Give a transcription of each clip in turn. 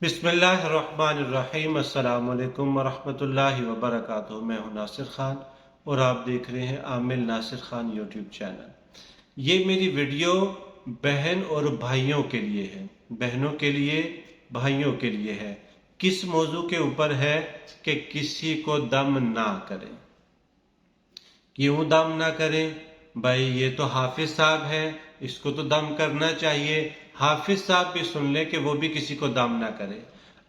बिस्मिल्लाह अर्रहमान अर्रहीम। अस्सलाम वालेकुम वरहमत llahi वबरकातुहू। मैं हूं नासिर खान और आप देख रहे हैं आमिल नासिर खान यूट्यूब चैनल। ये मेरी वीडियो बहन और भाइयों के लिए है, बहनों के लिए, भाइयों के लिए है। किस मौजू के ऊपर है कि किसी को दम ना करें। क्यों दम ना करें भाई? ये तो हाफिज साहब है, इसको तो दम करना चाहिए। हाफिज साहब भी सुन ले कि वो भी किसी को दम ना करे।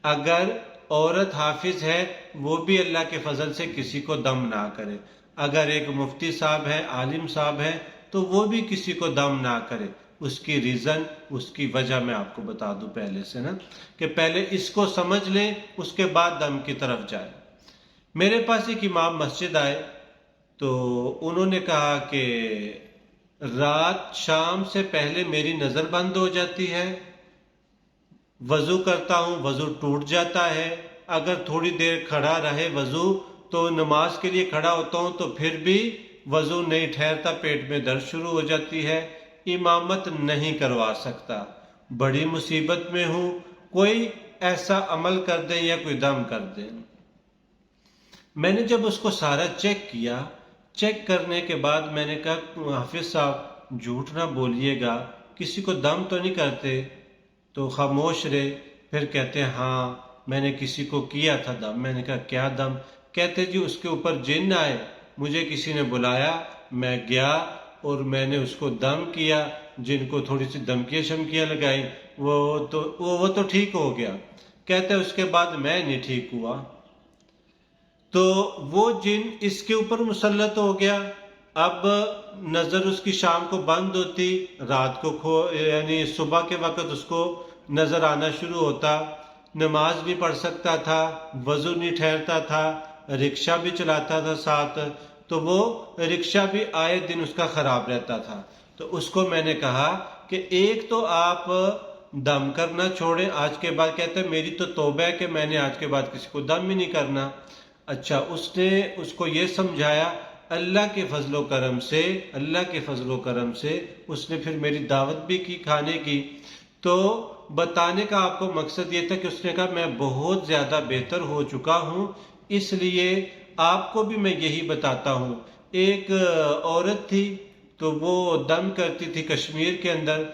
अगर औरत हाफिज है वो भी अल्लाह के फजल से किसी को दम ना करे। अगर एक मुफ्ती साहब है, आलिम साहब है, तो वो भी किसी को दम ना करे। उसकी रीजन, उसकी वजह मैं आपको बता दूं पहले से ना, कि पहले इसको समझ लें, उसके बाद दम की तरफ जाए। मेरे पास एक इमाम मस्जिद आए तो उन्होंने कहा कि रात शाम से पहले मेरी नजर बंद हो जाती है, वजू करता हूं, वजू टूट जाता है। अगर थोड़ी देर खड़ा रहे वजू तो नमाज के लिए खड़ा होता हूं तो फिर भी वजू नहीं ठहरता, पेट में दर्द शुरू हो जाती है, इमामत नहीं करवा सकता, बड़ी मुसीबत में हूं, कोई ऐसा अमल कर दे या कोई दम कर दे। मैंने जब उसको सारा चेक किया, चेक करने के बाद मैंने कहा हाफिज साहब झूठ ना बोलिएगा, किसी को दम तो नहीं करते? तो खामोश रहे। फिर कहते हैं हाँ मैंने किसी को किया था दम। मैंने कहा क्या दम? कहते जी उसके ऊपर जिन्न आए, मुझे किसी ने बुलाया, मैं गया और मैंने उसको दम किया, जिनको थोड़ी सी धमकियां शमकियां लगाई, वो तो ठीक हो गया। कहते उसके बाद मैं नहीं ठीक हुआ। तो वो जिन इसके ऊपर मुसल्लत हो गया। अब नजर उसकी शाम को बंद होती, रात को यानी सुबह के वक्त उसको नजर आना शुरू होता, नमाज भी पढ़ सकता था, वजू नहीं ठहरता था, रिक्शा भी चलाता था साथ, तो वो रिक्शा भी आए दिन उसका खराब रहता था। तो उसको मैंने कहा कि एक तो आप दम करना छोड़ें आज के बाद। कहते मेरी तो तौबा है कि मैंने आज के बाद किसी को दम ही नहीं करना। अच्छा, उसने उसको ये समझाया, अल्लाह के फजलो करम से, अल्लाह के फजलो करम से उसने फिर मेरी दावत भी की खाने की। तो बताने का आपको मकसद ये था कि उसने कहा मैं बहुत ज्यादा बेहतर हो चुका हूं, इसलिए आपको भी मैं यही बताता हूं। एक औरत थी तो वो दम करती थी कश्मीर के अंदर,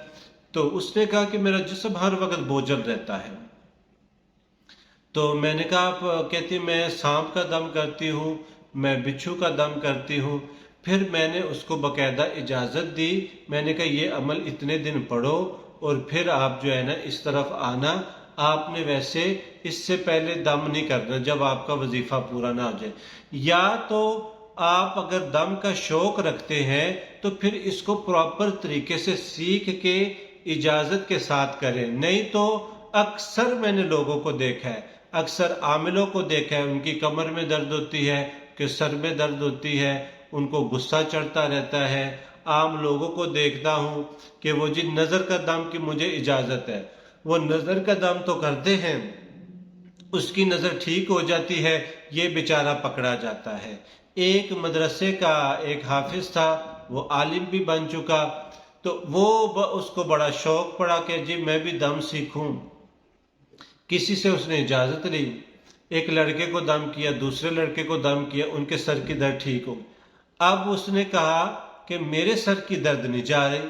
तो उसने कहा कि मेरा जिस्म हर वक्त बोझल रहता है। तो मैंने कहा आप? कहती मैं सांप का दम करती हूँ, मैं बिच्छू का दम करती हूँ। फिर मैंने उसको बकायदा इजाज़त दी, मैंने कहा ये अमल इतने दिन पढ़ो और फिर आप जो है ना इस तरफ आना। आपने वैसे इससे पहले दम नहीं करना जब आपका वजीफा पूरा ना हो जाए। या तो आप अगर दम का शौक रखते हैं तो फिर इसको प्रॉपर तरीके से सीख के इजाज़त के साथ करें, नहीं तो अक्सर मैंने लोगों को देखा है, अक्सर आमिलों को देखा है, उनकी कमर में दर्द होती है कि सर में दर्द होती है, उनको गुस्सा चढ़ता रहता है। आम लोगों को देखता हूं कि वो जी नजर का दम की मुझे इजाजत है, वो नजर का दम तो करते हैं, उसकी नजर ठीक हो जाती है, ये बेचारा पकड़ा जाता है। एक मदरसे का एक हाफिज था, वो आलिम भी बन चुका, तो वो उसको बड़ा शौक पड़ा कि जी मैं भी दम सीखूं। किसी से उसने इजाजत ली, एक लड़के को दम किया, दूसरे लड़के को दम किया, उनके सर की दर्द ठीक हो। अब उसने कहा कि मेरे सर की दर्द नहीं जा रही।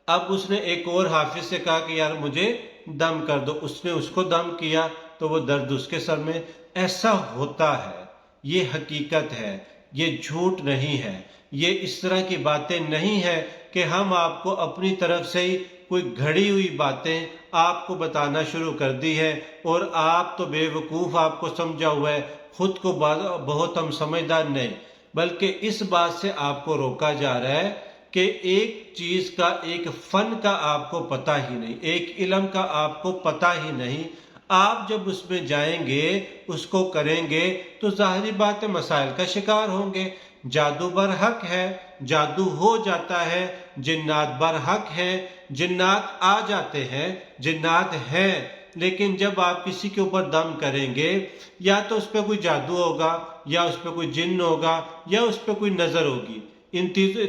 अब उसने एक और हाफिज से कहा कि यार मुझे दम कर दो, उसने उसको दम किया तो वो दर्द उसके सर में। ऐसा होता है, ये हकीकत है, ये झूठ नहीं है, ये इस तरह की बातें नहीं है कि हम आपको अपनी तरफ से ही कोई घड़ी हुई बातें आपको बताना शुरू कर दी है और आप तो बेवकूफ आपको समझा हुआ है, खुद को बहुत हम समझदार नहीं, बल्कि इस बात से आपको रोका जा रहा है कि एक चीज का, एक फन का आपको पता ही नहीं, एक इल्म का आपको पता ही नहीं। आप जब उसमें जाएंगे, उसको करेंगे तो जाहिर बात है मसाइल का शिकार होंगे। जादू बरहक है, जादू हो जाता है, जिन्नात बरहक है, जिन्नात आ जाते हैं, जिन्नात हैं। लेकिन जब आप किसी के ऊपर दम करेंगे, या तो उस पर कोई जादू होगा, या उस पर कोई जिन्न होगा, या उस पर कोई नजर होगी। इन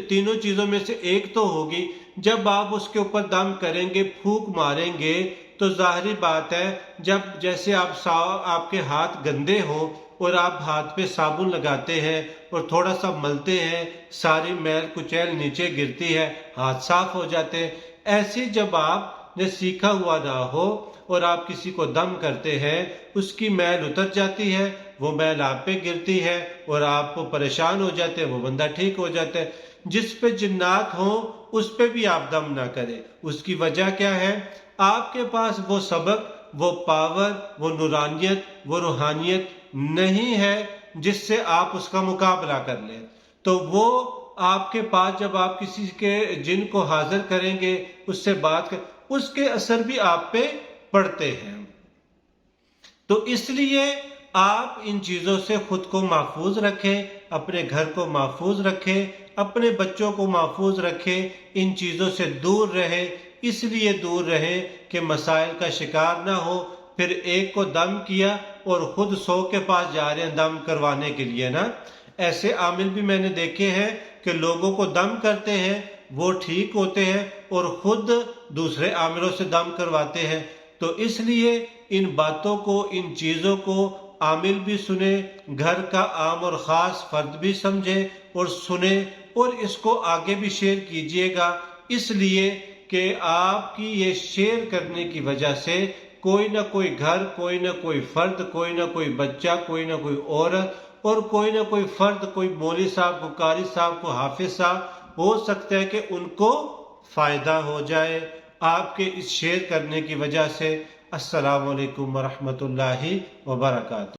तीनों चीजों में से एक तो होगी। जब आप उसके ऊपर दम करेंगे, फूंक मारेंगे, تو ظاہری بات ہے جب جیسے آپ کے ہاتھ گندے ہوں اور آپ ہاتھ پہ صابن لگاتے ہیں اور تھوڑا سا ملتے ہیں، ساری میل کچیل نیچے گرتی ہے، ہاتھ صاف ہو جاتے ہیں۔ ایسے جب آپ نے سیکھا ہوا نہ ہو اور آپ کسی کو دم کرتے ہیں، اس کی میل اتر جاتی ہے، وہ میل آپ پہ گرتی ہے اور آپ کو پریشان ہو جاتے ہیں، وہ بندہ ٹھیک ہو جاتا ہے۔ جس پہ جنات ہوں اس پہ بھی آپ دم نہ کریں۔ اس کی وجہ کیا ہے؟ آپ کے پاس وہ سبق، وہ پاور، وہ نورانیت، وہ روحانیت نہیں ہے جس سے آپ اس کا مقابلہ کر لیں۔ تو وہ آپ کے پاس جب آپ کسی کے جن کو حاضر کریں گے، اس سے بات کریں، اس کے اثر بھی آپ پہ پڑتے ہیں۔ تو اس لیے آپ ان چیزوں سے خود کو محفوظ رکھیں، اپنے گھر کو محفوظ رکھیں، اپنے بچوں کو محفوظ رکھیں، ان چیزوں سے دور رہیں۔ اس لیے دور رہیں کہ مسائل کا شکار نہ ہو، پھر ایک کو دم کیا اور خود 100 کے پاس جا رہے ہیں دم کروانے کے لیے نا۔ ایسے عامل بھی میں نے دیکھے ہیں کہ لوگوں کو دم کرتے ہیں، وہ ٹھیک ہوتے ہیں اور خود دوسرے عاملوں سے دم کرواتے ہیں۔ تو اس لیے ان باتوں کو، ان چیزوں کو عامل بھی سنیں، گھر کا عام اور خاص فرد بھی سمجھے اور سنیں، اور اس کو آگے بھی شیئر کیجئے گا، اس لیے کہ آپ کی یہ شیئر کرنے کی وجہ سے کوئی نہ کوئی گھر، کوئی نہ کوئی فرد، کوئی نہ کوئی بچہ، کوئی نہ کوئی عورت اور کوئی نہ کوئی فرد، کوئی مولوی صاحب کو، قاری صاحب کو، حافظ صاحب، ہو سکتا ہے کہ ان کو فائدہ ہو جائے آپ کے اس شیئر کرنے کی وجہ سے۔ السلام علیکم ورحمۃ اللہ وبرکاتہ۔